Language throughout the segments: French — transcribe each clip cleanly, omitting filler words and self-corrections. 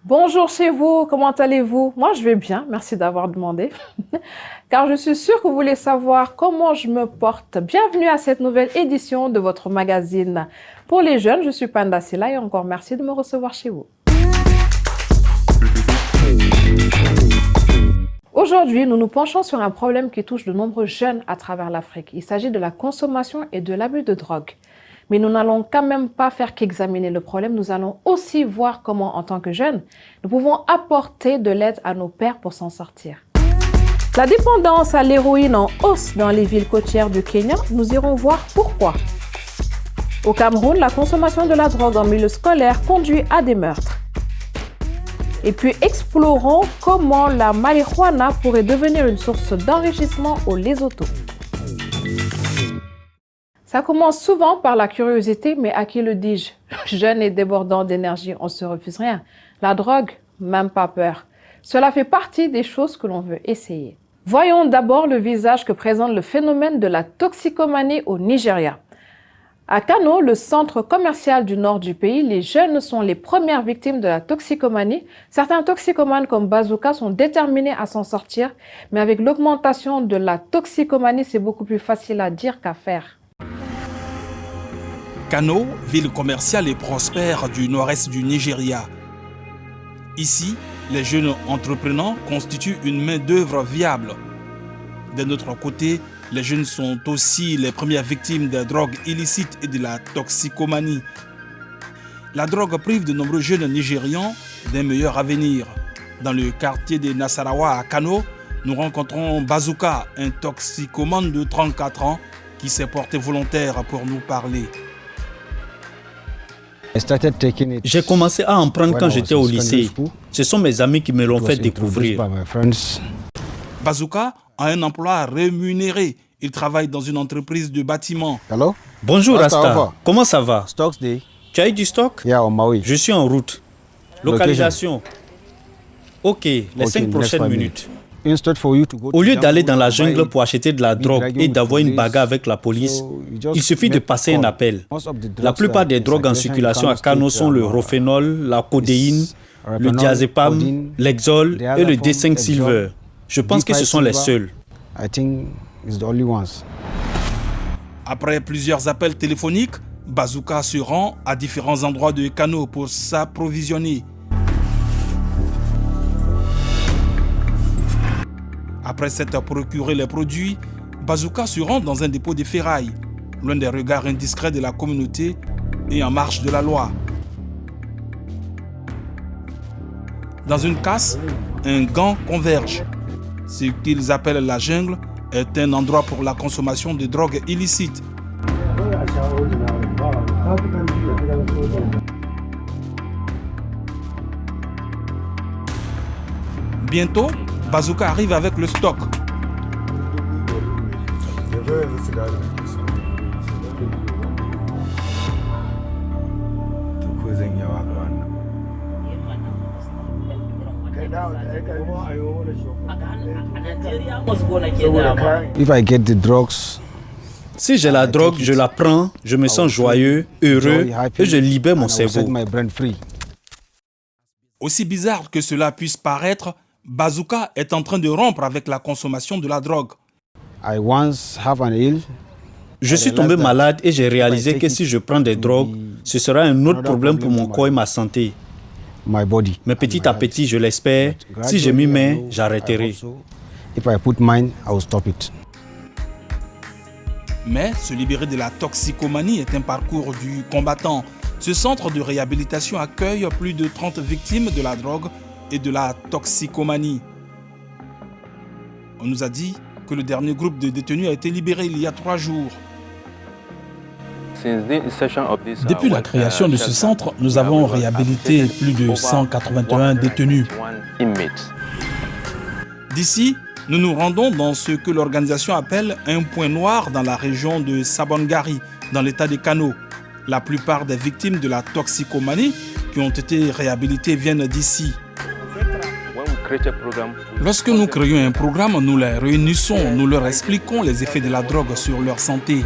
Bonjour chez vous, comment allez-vous? Moi, je vais bien, merci d'avoir demandé. Car je suis sûre que vous voulez savoir comment je me porte. Bienvenue à cette nouvelle édition de votre magazine. Pour les jeunes, je suis Panda Silla et encore merci de me recevoir chez vous. Aujourd'hui, nous nous penchons sur un problème qui touche de nombreux jeunes à travers l'Afrique. Il s'agit de la consommation et de l'abus de drogue. Mais nous n'allons quand même pas faire qu'examiner le problème, nous allons aussi voir comment, en tant que jeunes, nous pouvons apporter de l'aide à nos pairs pour s'en sortir. La dépendance à l'héroïne en hausse dans les villes côtières du Kenya, nous irons voir pourquoi. Au Cameroun, la consommation de la drogue en milieu scolaire conduit à des meurtres. Et puis explorons comment la marijuana pourrait devenir une source d'enrichissement au Lesotho. Ça commence souvent par la curiosité, mais à qui le dis-je? Jeune et débordant d'énergie, on ne se refuse rien. La drogue, même pas peur. Cela fait partie des choses que l'on veut essayer. Voyons d'abord le visage que présente le phénomène de la toxicomanie au Nigeria. À Kano, le centre commercial du nord du pays, les jeunes sont les premières victimes de la toxicomanie. Certains toxicomanes comme Bazooka sont déterminés à s'en sortir, mais avec l'augmentation de la toxicomanie, c'est beaucoup plus facile à dire qu'à faire. Kano, ville commerciale et prospère du nord-est du Nigeria. Ici, les jeunes entrepreneurs constituent une main-d'œuvre viable. D'un autre côté, les jeunes sont aussi les premières victimes des drogues illicites et de la toxicomanie. La drogue prive de nombreux jeunes Nigérians d'un meilleur avenir. Dans le quartier de Nasarawa à Kano, nous rencontrons Bazooka, un toxicomane de 34 ans qui s'est porté volontaire pour nous parler. J'ai commencé à en prendre quand j'étais au lycée. Ce sont mes amis qui me l'ont fait découvrir. Bazooka a un emploi rémunéré. Il travaille dans une entreprise de bâtiment. Bonjour Rasta, comment ça va? Tu as eu du stock? Je suis en route. Localisation. Ok, les 5 prochaines minutes. Au lieu d'aller dans la jungle pour acheter de la drogue et d'avoir une bagarre avec la police, il suffit de passer un appel. La plupart des drogues en circulation à Kano sont le rophénol, la codéine, le diazépam, l'Exol et le D5 Silver. Je pense que ce sont les seuls. Après plusieurs appels téléphoniques, Bazooka se rend à différents endroits de Kano pour s'approvisionner. Après s'être procuré les produits, Bazooka se rend dans un dépôt de ferraille, loin des regards indiscrets de la communauté et en marge de la loi. Dans une casse, un gang converge. Ce qu'ils appellent la jungle est un endroit pour la consommation de drogues illicites. Bientôt, Bazooka arrive avec le stock. Si j'ai la drogue, je la prends, je me sens joyeux, heureux et je libère mon cerveau. Aussi bizarre que cela puisse paraître, Bazooka est en train de rompre avec la consommation de la drogue. Je suis tombé malade et j'ai réalisé que si je prends des drogues, ce sera un autre problème pour mon corps et ma santé. Mais petit à petit, je l'espère, si je m'y mets, j'arrêterai. Mais se libérer de la toxicomanie est un parcours du combattant. Ce centre de réhabilitation accueille plus de 30 victimes de la drogue et de la toxicomanie. On nous a dit que le dernier groupe de détenus a été libéré il y a 3 jours. Depuis la création de ce centre, nous avons réhabilité plus de 181 détenus. D'ici, nous nous rendons dans ce que l'organisation appelle un point noir dans la région de Sabongari, dans l'état de Kano. La plupart des victimes de la toxicomanie qui ont été réhabilitées viennent d'ici. Lorsque nous créons un programme, nous les réunissons, nous leur expliquons les effets de la drogue sur leur santé.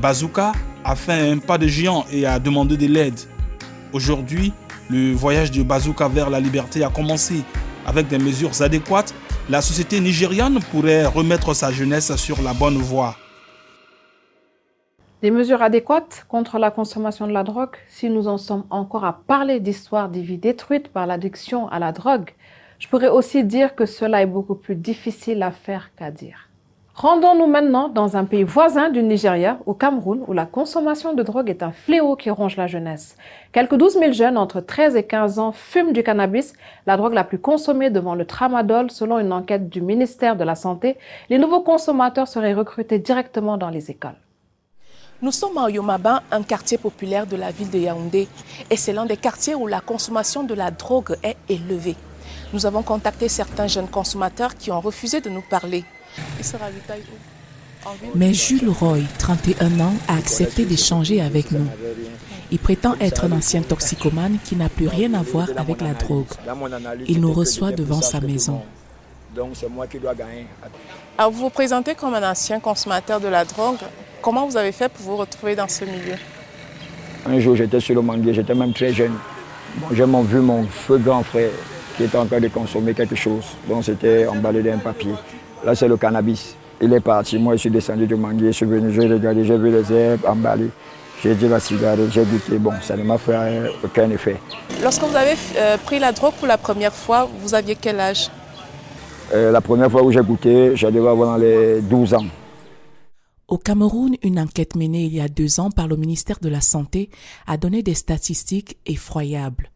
Bazooka a fait un pas de géant et a demandé de l'aide. Aujourd'hui, le voyage de Bazooka vers la liberté a commencé. Avec des mesures adéquates, la société nigériane pourrait remettre sa jeunesse sur la bonne voie. Des mesures adéquates contre la consommation de la drogue, si nous en sommes encore à parler d'histoires de vies détruites par l'addiction à la drogue, je pourrais aussi dire que cela est beaucoup plus difficile à faire qu'à dire. Rendons-nous maintenant dans un pays voisin du Nigeria, au Cameroun, où la consommation de drogue est un fléau qui ronge la jeunesse. Quelques 12 000 jeunes entre 13 et 15 ans fument du cannabis, la drogue la plus consommée devant le tramadol. Selon une enquête du ministère de la Santé, les nouveaux consommateurs seraient recrutés directement dans les écoles. Nous sommes à Oyomaba, un quartier populaire de la ville de Yaoundé, et c'est l'un des quartiers où la consommation de la drogue est élevée. Nous avons contacté certains jeunes consommateurs qui ont refusé de nous parler. Ils se ravitaillent où? Mais Jules Roy, 31 ans, a accepté d'échanger avec nous. Il prétend être un ancien toxicomane qui n'a plus rien à voir avec la drogue. Il nous reçoit devant sa maison. Alors vous vous présentez comme un ancien consommateur de la drogue. Comment vous avez fait pour vous retrouver dans ce milieu? Un jour, j'étais sur le manguier, j'étais même très jeune. Bon, j'ai vu mon feu grand frère qui était en train de consommer quelque chose. Donc c'était emballé dans un papier. Là, c'est le cannabis. Il est parti. Moi, je suis descendu du manguier, je suis venu, j'ai regardé, j'ai vu les herbes emballées. J'ai dit la cigarette, j'ai goûté. Bon, ça ne m'a fait aucun effet. Lorsque vous avez pris la drogue pour la première fois, vous aviez quel âge? La première fois où j'ai goûté, je devais avoir les 12 ans. Au Cameroun, une enquête menée il y a 2 ans par le ministère de la Santé a donné des statistiques effroyables.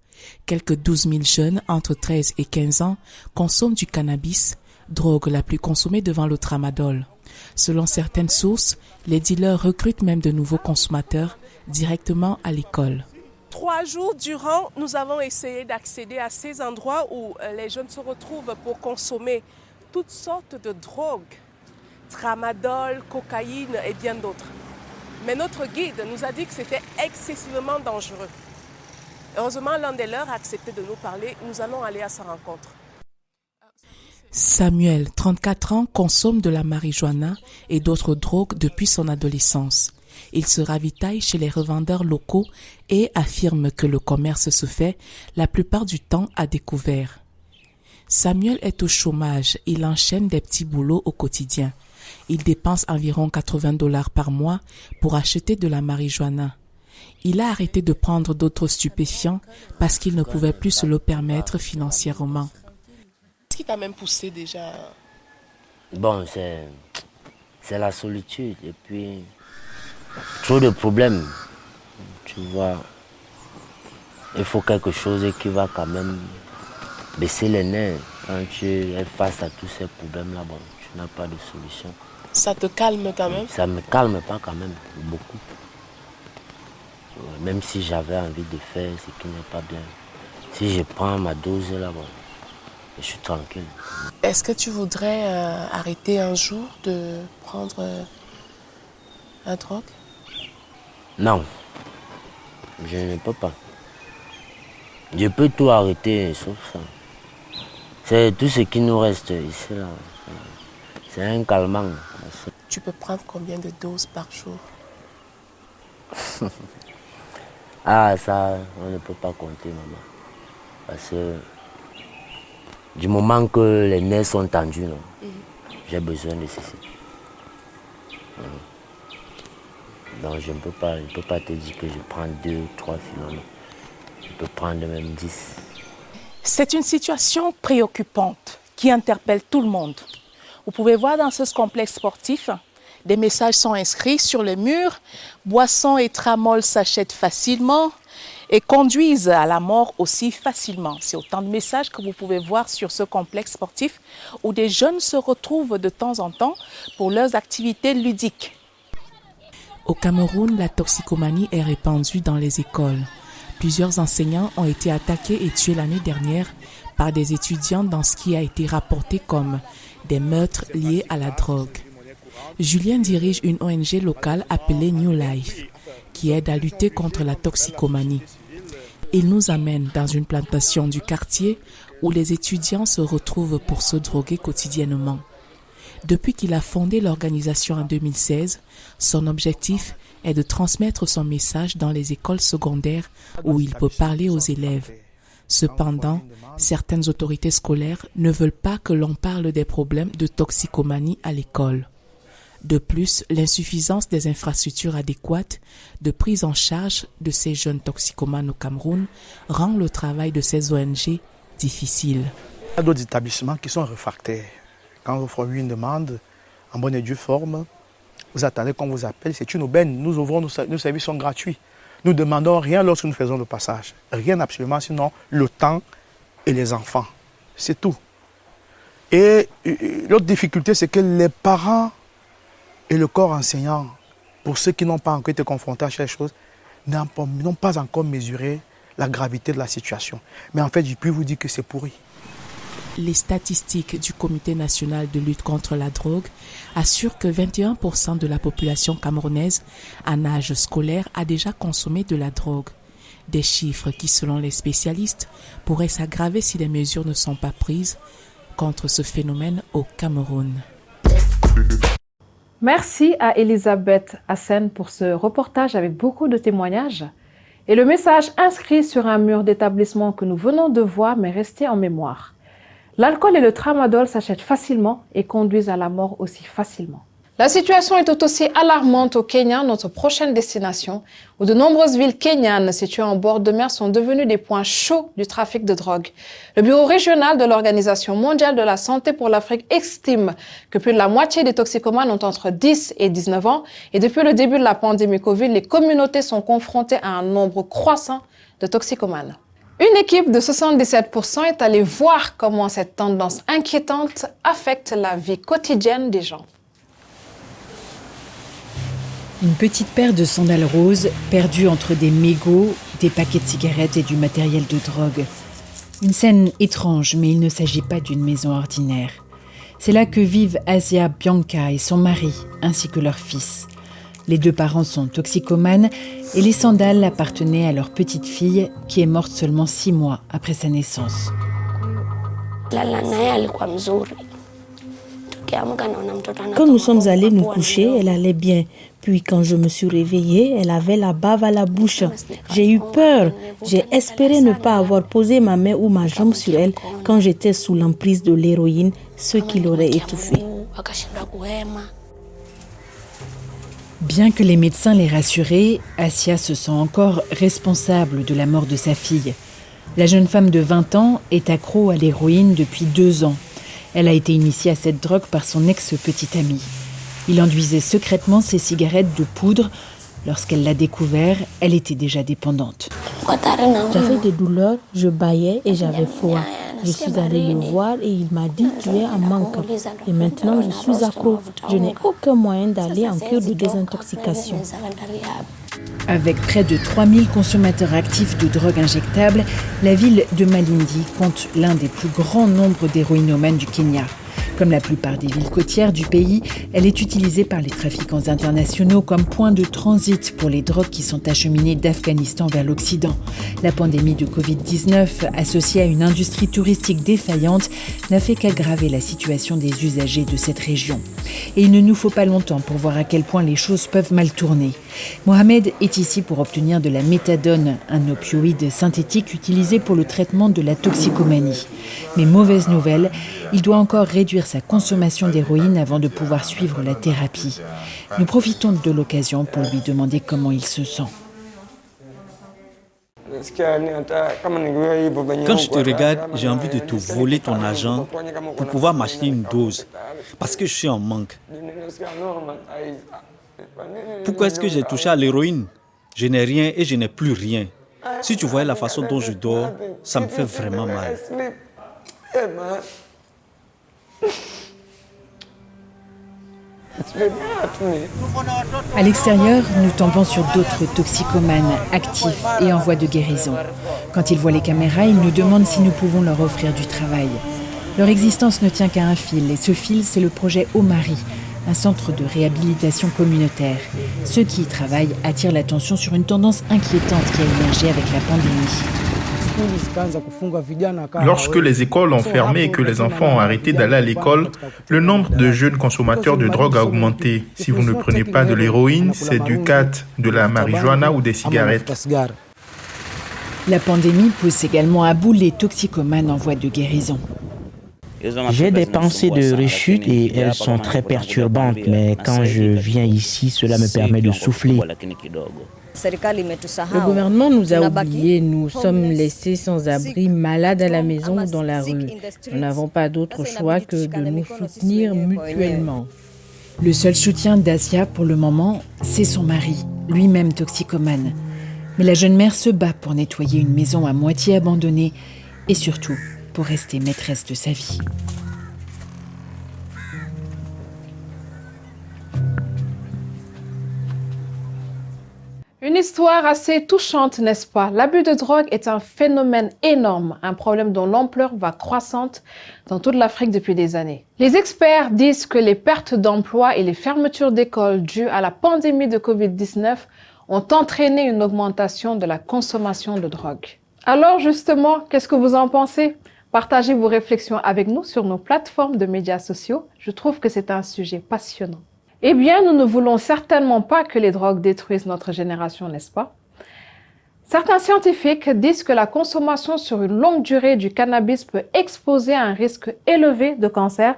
Quelques 12 000 jeunes entre 13 et 15 ans consomment du cannabis, drogue la plus consommée devant le tramadol. Selon certaines sources, les dealers recrutent même de nouveaux consommateurs directement à l'école. 3 jours durant, nous avons essayé d'accéder à ces endroits où les jeunes se retrouvent pour consommer toutes sortes de drogues, tramadol, cocaïne et bien d'autres. Mais notre guide nous a dit que c'était excessivement dangereux. Heureusement, l'un des leurs a accepté de nous parler. Nous allons aller à sa rencontre. Samuel, 34 ans, consomme de la marijuana et d'autres drogues depuis son adolescence. Il se ravitaille chez les revendeurs locaux et affirme que le commerce se fait la plupart du temps à découvert. Samuel est au chômage, il enchaîne des petits boulots au quotidien. Il dépense environ $80 par mois pour acheter de la marijuana. Il a arrêté de prendre d'autres stupéfiants parce qu'il ne pouvait plus se le permettre financièrement. Qu'est-ce qui t'a même poussé déjà? Bon, c'est la solitude et puis trop de problèmes. Tu vois, il faut quelque chose qui va quand même baisser les nerfs. Quand tu es face à tous ces problèmes-là, bon, tu n'as pas de solution. Ça te calme quand même? Ça ne me calme pas quand même, beaucoup. Même si j'avais envie de faire ce qui n'est pas bien. Si je prends ma dose là, bon, je suis tranquille. Est-ce que tu voudrais arrêter un jour de prendre la drogue? Non, je ne peux pas. Je peux tout arrêter sauf ça. C'est tout ce qui nous reste ici là. C'est un calmant. Tu peux prendre combien de doses par jour? Ah, ça, on ne peut pas compter, maman. Parce que du moment que les nerfs sont tendus, j'ai besoin de ceci. Donc je ne peux pas te dire que je prends 2 ou 3 filons. Je peux prendre même 10. C'est une situation préoccupante qui interpelle tout le monde. Vous pouvez voir dans ce complexe sportif, des messages sont inscrits sur les murs. Boissons et tramol s'achètent facilement et conduisent à la mort aussi facilement. C'est autant de messages que vous pouvez voir sur ce complexe sportif où des jeunes se retrouvent de temps en temps pour leurs activités ludiques. Au Cameroun, la toxicomanie est répandue dans les écoles. Plusieurs enseignants ont été attaqués et tués l'année dernière par des étudiants dans ce qui a été rapporté comme des meurtres liés à la drogue. Julien dirige une ONG locale appelée New Life, qui aide à lutter contre la toxicomanie. Il nous amène dans une plantation du quartier où les étudiants se retrouvent pour se droguer quotidiennement. Depuis qu'il a fondé l'organisation en 2016, son objectif est de transmettre son message dans les écoles secondaires où il peut parler aux élèves. Cependant, certaines autorités scolaires ne veulent pas que l'on parle des problèmes de toxicomanie à l'école. De plus, l'insuffisance des infrastructures adéquates de prise en charge de ces jeunes toxicomanes au Cameroun rend le travail de ces ONG difficile. Il y a d'autres établissements qui sont réfractaires. Quand vous formez une demande, en bonne et due forme, vous attendez qu'on vous appelle, c'est une aubaine. Nous ouvrons, nos services sont gratuits. Nous ne demandons rien lorsque nous faisons le passage. Rien absolument, sinon le temps et les enfants. C'est tout. Et l'autre difficulté, c'est que les parents et le corps enseignant, pour ceux qui n'ont pas encore été confrontés à ces choses, n'ont pas encore mesuré la gravité de la situation. Mais en fait, je peux vous dire que c'est pourri. Les statistiques du Comité national de lutte contre la drogue assurent que 21% de la population camerounaise en âge scolaire a déjà consommé de la drogue. Des chiffres qui, selon les spécialistes, pourraient s'aggraver si des mesures ne sont pas prises contre ce phénomène au Cameroun. Merci à Elisabeth Hassen pour ce reportage avec beaucoup de témoignages. Et le message inscrit sur un mur d'établissement que nous venons de voir m'est resté en mémoire. L'alcool et le tramadol s'achètent facilement et conduisent à la mort aussi facilement. La situation est tout aussi alarmante au Kenya, notre prochaine destination, où de nombreuses villes kenyanes situées en bord de mer sont devenues des points chauds du trafic de drogue. Le bureau régional de l'Organisation mondiale de la santé pour l'Afrique estime que plus de la moitié des toxicomanes ont entre 10 et 19 ans. Et depuis le début de la pandémie Covid, les communautés sont confrontées à un nombre croissant de toxicomanes. Une équipe de 77% est allée voir comment cette tendance inquiétante affecte la vie quotidienne des gens. Une petite paire de sandales roses perdues entre des mégots, des paquets de cigarettes et du matériel de drogue. Une scène étrange, mais il ne s'agit pas d'une maison ordinaire. C'est là que vivent Asia Bianca et son mari, ainsi que leur fils. Les deux parents sont toxicomanes et les sandales appartenaient à leur petite fille qui est morte seulement 6 mois après sa naissance. Quand nous sommes allés nous coucher, elle allait bien. Puis quand je me suis réveillée, elle avait la bave à la bouche. J'ai eu peur. J'ai espéré ne pas avoir posé ma main ou ma jambe sur elle quand j'étais sous l'emprise de l'héroïne, ce qui l'aurait étouffée. Bien que les médecins l'aient rassurée, Asia se sent encore responsable de la mort de sa fille. La jeune femme de 20 ans est accro à l'héroïne depuis 2 ans. Elle a été initiée à cette drogue par son ex-petite amie. Il enduisait secrètement ses cigarettes de poudre. Lorsqu'elle l'a découvert, elle était déjà dépendante. J'avais des douleurs, je bâillais et j'avais froid. Je suis allée le voir et il m'a dit « tu es en manque ». Et maintenant, je suis accro. Je n'ai aucun moyen d'aller en cure de désintoxication. Avec près de 3000 consommateurs actifs de drogue injectable, la ville de Malindi compte l'un des plus grands nombres d'héroïnomènes du Kenya. Comme la plupart des villes côtières du pays, elle est utilisée par les trafiquants internationaux comme point de transit pour les drogues qui sont acheminées d'Afghanistan vers l'Occident. La pandémie de Covid-19, associée à une industrie touristique défaillante, n'a fait qu'aggraver la situation des usagers de cette région. Et il ne nous faut pas longtemps pour voir à quel point les choses peuvent mal tourner. Mohamed est ici pour obtenir de la méthadone, un opioïde synthétique utilisé pour le traitement de la toxicomanie. Mais mauvaise nouvelle, il doit encore réduire sa consommation d'héroïne avant de pouvoir suivre la thérapie. Nous profitons de l'occasion pour lui demander comment il se sent. Quand je te regarde, j'ai envie de te voler ton argent pour pouvoir m'acheter une dose, parce que je suis en manque. Pourquoi est-ce que j'ai touché à l'héroïne? Je n'ai rien et je n'ai plus rien. Si tu voyais la façon dont je dors, ça me fait vraiment mal. À l'extérieur, nous tombons sur d'autres toxicomanes actifs et en voie de guérison. Quand ils voient les caméras, ils nous demandent si nous pouvons leur offrir du travail. Leur existence ne tient qu'à un fil, et ce fil, c'est le projet Omari, un centre de réhabilitation communautaire. Ceux qui y travaillent attirent l'attention sur une tendance inquiétante qui a émergé avec la pandémie. Lorsque les écoles ont fermé et que les enfants ont arrêté d'aller à l'école, le nombre de jeunes consommateurs de drogue a augmenté. Si vous ne prenez pas de l'héroïne, c'est du khat, de la marijuana ou des cigarettes. La pandémie pousse également à bout les toxicomanes en voie de guérison. J'ai des pensées de rechute et elles sont très perturbantes, mais quand je viens ici, cela me permet de souffler. Le gouvernement nous a oubliés, nous sommes laissés sans abri, malades à la maison ou dans la rue. Nous n'avons pas d'autre choix que de nous soutenir mutuellement. Le seul soutien d'Asia pour le moment, c'est son mari, lui-même toxicomane. Mais la jeune mère se bat pour nettoyer une maison à moitié abandonnée et surtout pour rester maîtresse de sa vie. Une histoire assez touchante, n'est-ce pas? L'abus de drogue est un phénomène énorme, un problème dont l'ampleur va croissante dans toute l'Afrique depuis des années. Les experts disent que les pertes d'emploi et les fermetures d'écoles dues à la pandémie de Covid-19 ont entraîné une augmentation de la consommation de drogue. Alors justement, qu'est-ce que vous en pensez? Partagez vos réflexions avec nous sur nos plateformes de médias sociaux. Je trouve que c'est un sujet passionnant. Eh bien, nous ne voulons certainement pas que les drogues détruisent notre génération, n'est-ce pas? Certains scientifiques disent que la consommation sur une longue durée du cannabis peut exposer à un risque élevé de cancer.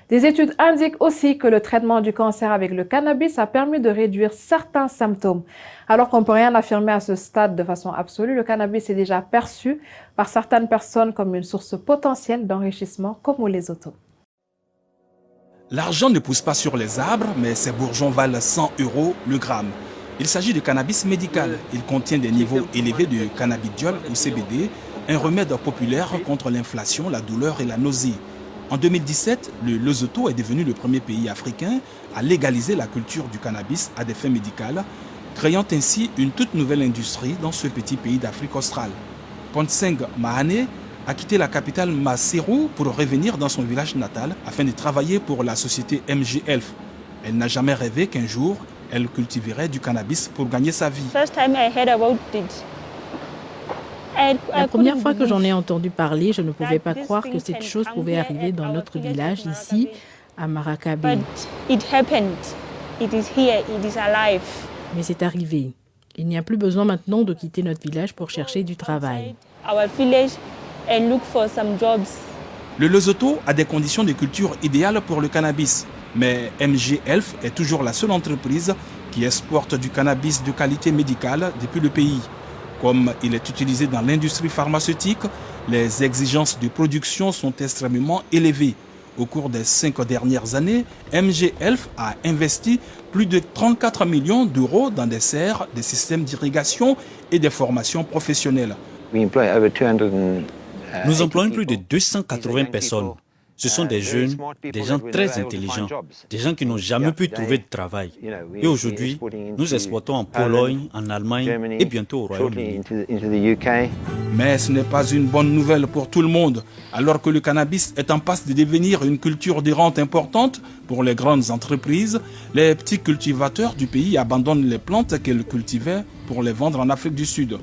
Des études indiquent aussi que le traitement du cancer avec le cannabis a permis de réduire certains symptômes. Alors qu'on ne peut rien affirmer à ce stade de façon absolue, le cannabis est déjà perçu par certaines personnes comme une source potentielle d'enrichissement comme les autos. L'argent ne pousse pas sur les arbres, mais ces bourgeons valent 100 € le gramme. Il s'agit de cannabis médical. Il contient des niveaux élevés de cannabidiol ou CBD, un remède populaire contre l'inflation, la douleur et la nausée. En 2017, le Lesotho est devenu le premier pays africain à légaliser la culture du cannabis à des fins médicales, créant ainsi une toute nouvelle industrie dans ce petit pays d'Afrique australe. Pontseng Mahane a quitté la capitale Maseru pour revenir dans son village natal afin de travailler pour la société MG Health. Elle n'a jamais rêvé qu'un jour, elle cultiverait du cannabis pour gagner sa vie. La première fois que j'en ai entendu parler, je ne pouvais pas croire que cette chose pouvait arriver dans notre village ici, à Marakabe. Mais c'est arrivé. Il n'y a plus besoin maintenant de quitter notre village pour chercher du travail. Le Lesotho a des conditions de culture idéales pour le cannabis, mais MG Health est toujours la seule entreprise qui exporte du cannabis de qualité médicale depuis le pays. Comme il est utilisé dans l'industrie pharmaceutique, les exigences de production sont extrêmement élevées. Au cours des 5 dernières années, MG Health a investi plus de 34 millions d'euros dans des serres, des systèmes d'irrigation et des formations professionnelles. Nous employons plus de 280 personnes. Ce sont des jeunes, des gens très intelligents, des gens qui n'ont jamais pu trouver de travail. Et aujourd'hui, nous exportons en Pologne, en Allemagne et bientôt au Royaume-Uni. Mais ce n'est pas une bonne nouvelle pour tout le monde. Alors que le cannabis est en passe de devenir une culture de rente importante pour les grandes entreprises, les petits cultivateurs du pays abandonnent les plantes qu'elles cultivaient pour les vendre en Afrique du Sud.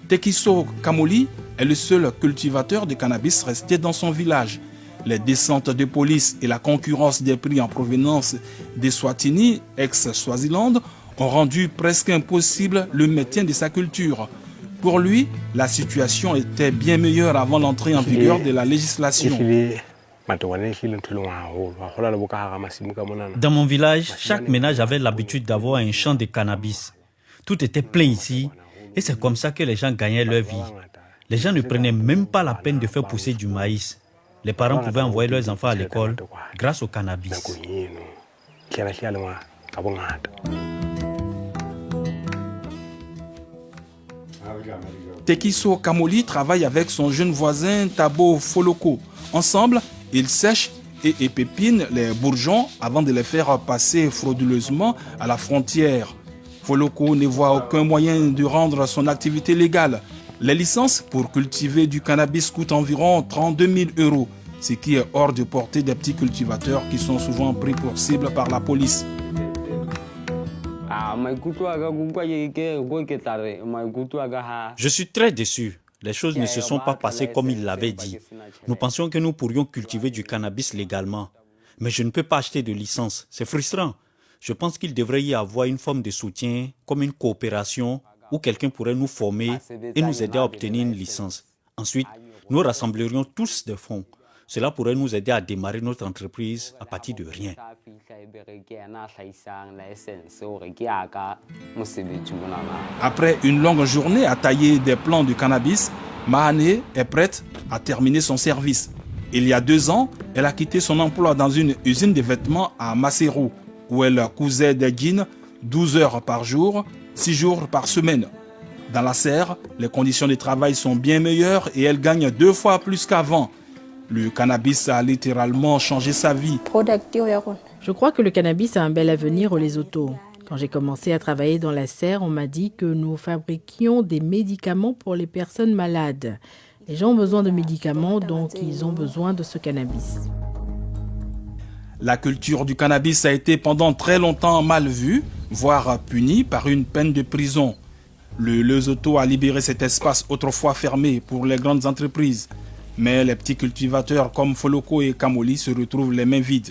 Tekiso Kamoli est le seul cultivateur de cannabis resté dans son village. Les descentes de police et la concurrence des prix en provenance des Swatini, ex-Swaziland, ont rendu presque impossible le maintien de sa culture. Pour lui, la situation était bien meilleure avant l'entrée en vigueur de la législation. Dans mon village, chaque ménage avait l'habitude d'avoir un champ de cannabis. Tout était plein ici et c'est comme ça que les gens gagnaient leur vie. Les gens ne prenaient même pas la peine de faire pousser du maïs. Les parents pouvaient envoyer leurs enfants à l'école grâce au cannabis. Tekiso Kamoli travaille avec son jeune voisin Tabo Foloko. Ensemble, ils sèchent et épépinent les bourgeons avant de les faire passer frauduleusement à la frontière. Foloko ne voit aucun moyen de rendre son activité légale. Les licences pour cultiver du cannabis coûtent environ 32 000 €, ce qui est hors de portée des petits cultivateurs qui sont souvent pris pour cible par la police. Je suis très déçu. Les choses ne se sont pas passées comme il l'avait dit. Nous pensions que nous pourrions cultiver du cannabis légalement. Mais je ne peux pas acheter de licence. C'est frustrant. Je pense qu'il devrait y avoir une forme de soutien, comme une coopération, où quelqu'un pourrait nous former et nous aider à obtenir une licence. Ensuite, nous rassemblerions tous des fonds. Cela pourrait nous aider à démarrer notre entreprise à partir de rien. Après une longue journée à tailler des plants de cannabis, Mahane est prête à terminer son service. Il y a 2 ans, elle a quitté son emploi dans une usine de vêtements à Maseru, où elle cousait des jeans 12 heures par jour, 6 jours par semaine. Dans la serre, les conditions de travail sont bien meilleures et elle gagne 2 fois plus qu'avant. Le cannabis a littéralement changé sa vie. Je crois que le cannabis a un bel avenir au Lesotho. Quand j'ai commencé à travailler dans la serre, on m'a dit que nous fabriquions des médicaments pour les personnes malades. Les gens ont besoin de médicaments, donc ils ont besoin de ce cannabis. La culture du cannabis a été pendant très longtemps mal vue, voire punie par une peine de prison. Le Lesotho a libéré cet espace autrefois fermé pour les grandes entreprises. Mais les petits cultivateurs comme Foloko et Kamoli se retrouvent les mains vides.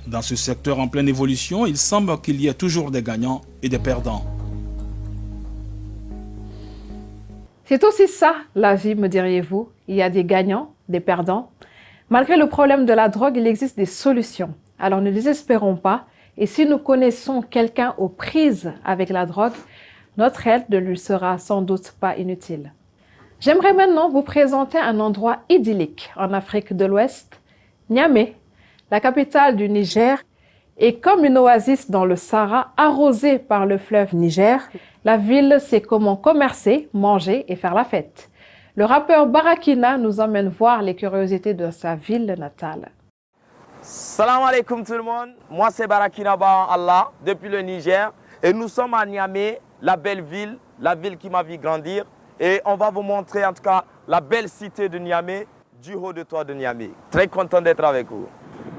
Dans ce secteur en pleine évolution, il semble qu'il y ait toujours des gagnants et des perdants. C'est aussi ça, la vie, me diriez-vous. Il y a des gagnants, des perdants. Malgré le problème de la drogue, il existe des solutions. Alors ne désespérons pas. Et si nous connaissons quelqu'un aux prises avec la drogue, notre aide ne lui sera sans doute pas inutile. J'aimerais maintenant vous présenter un endroit idyllique en Afrique de l'Ouest, Niamey, la capitale du Niger, et comme une oasis dans le Sahara arrosée par le fleuve Niger, la ville sait comment commercer, manger et faire la fête. Le rappeur Barakina nous emmène voir les curiosités de sa ville natale. Salam alaikum tout le monde, moi c'est Barakina Ba Allah depuis le Niger et nous sommes à Niamey, la belle ville, la ville qui m'a vu grandir. Et on va vous montrer en tout cas la belle cité de Niamey, du haut de toit de Niamey. Très content d'être avec vous.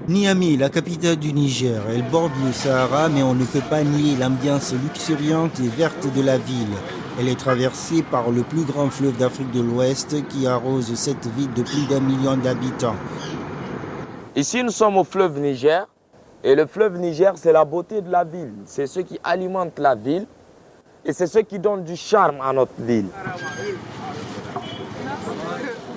Niamey, la capitale du Niger, elle borde le Sahara, mais on ne peut pas nier l'ambiance luxuriante et verte de la ville. Elle est traversée par le plus grand fleuve d'Afrique de l'Ouest qui arrose cette ville de plus d'1 million d'habitants. Ici, nous sommes au fleuve Niger. Et le fleuve Niger, c'est la beauté de la ville. C'est ce qui alimente la ville. Et c'est ce qui donne du charme à notre ville.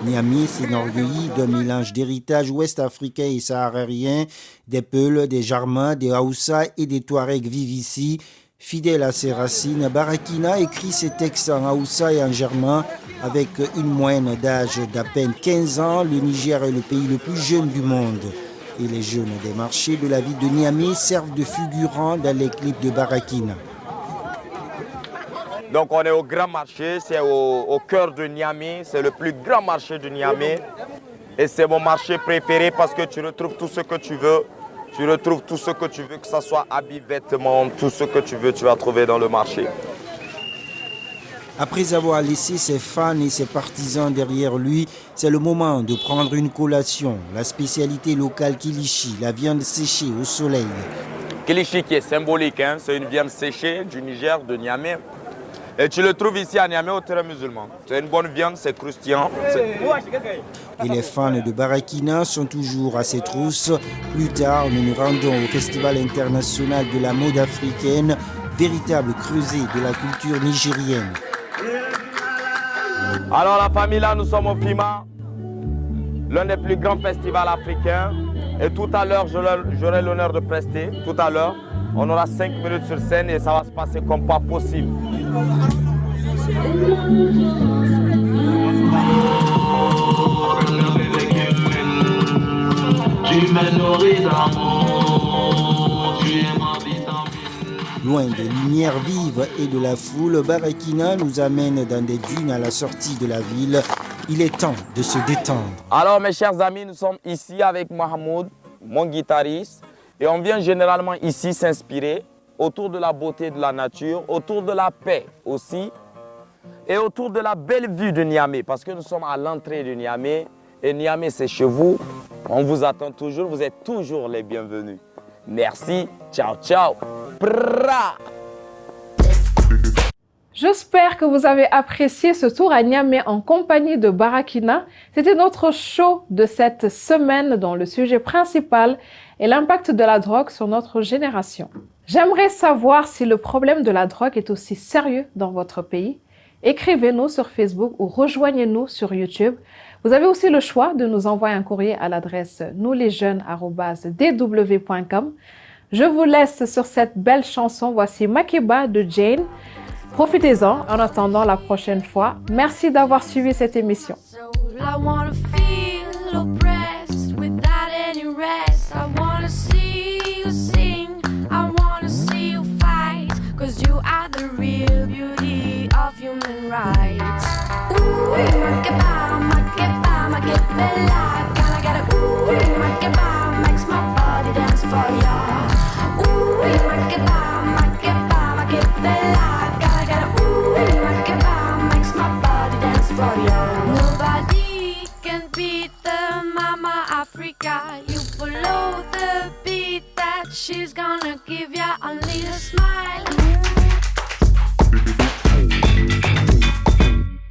Niamey s'enorgueillit d'un mélange d'héritage ouest-africain et saharien. Des Peuls, des Jarmas, des Haoussa et des Touaregs vivent ici. Fidèle à ses racines, Barakina écrit ses textes en Haoussa et en Jarma. Avec une moyenne d'âge d'à peine 15 ans, le Niger est le pays le plus jeune du monde. Et les jeunes des marchés de la ville de Niamey servent de figurants dans les clips de Barakina. Donc on est au grand marché, c'est au cœur de Niamey, c'est le plus grand marché de Niamey. Et c'est mon marché préféré parce que tu retrouves tout ce que tu veux. Tu retrouves tout ce que tu veux, que ce soit habits, vêtements, tout ce que tu veux, tu vas trouver dans le marché. Après avoir laissé ses fans et ses partisans derrière lui, c'est le moment de prendre une collation. La spécialité locale Kilichi, la viande séchée au soleil. Kilichi qui est symbolique, hein, c'est une viande séchée du Niger, de Niamey. Et tu le trouves ici à Niamey au terrain musulman. C'est une bonne viande, c'est croustillant. Et les fans de Barakina sont toujours à ses trousses. Plus tard, nous nous rendons au Festival international de la mode africaine, véritable creuset de la culture nigérienne. Alors la famille, là, nous sommes au FIMA, l'un des plus grands festivals africains. Et tout à l'heure, j'aurai l'honneur de prester. Tout à l'heure, on aura 5 minutes sur scène et ça va se passer comme pas possible. Loin des lumières vives et de la foule, Barakina nous amène dans des dunes à la sortie de la ville. Il est temps de se détendre. Alors mes chers amis, nous sommes ici avec Mahmoud, mon guitariste. Et on vient généralement ici s'inspirer autour de la beauté de la nature, autour de la paix aussi. Et autour de la belle vue de Niamey, parce que nous sommes à l'entrée de Niamey. Et Niamey, c'est chez vous. On vous attend toujours, vous êtes toujours les bienvenus. Merci, ciao, ciao. Prrra. J'espère que vous avez apprécié ce tour à Niamey en compagnie de Barakina. C'était notre show de cette semaine dont le sujet principal est l'impact de la drogue sur notre génération. J'aimerais savoir si le problème de la drogue est aussi sérieux dans votre pays. Écrivez-nous sur Facebook ou rejoignez-nous sur YouTube. Vous avez aussi le choix de nous envoyer un courrier à l'adresse nouslesjeunes@dw.com. Je vous laisse sur cette belle chanson. Voici Makeba de Jane. Profitez-en en attendant la prochaine fois. Merci d'avoir suivi cette émission. For you.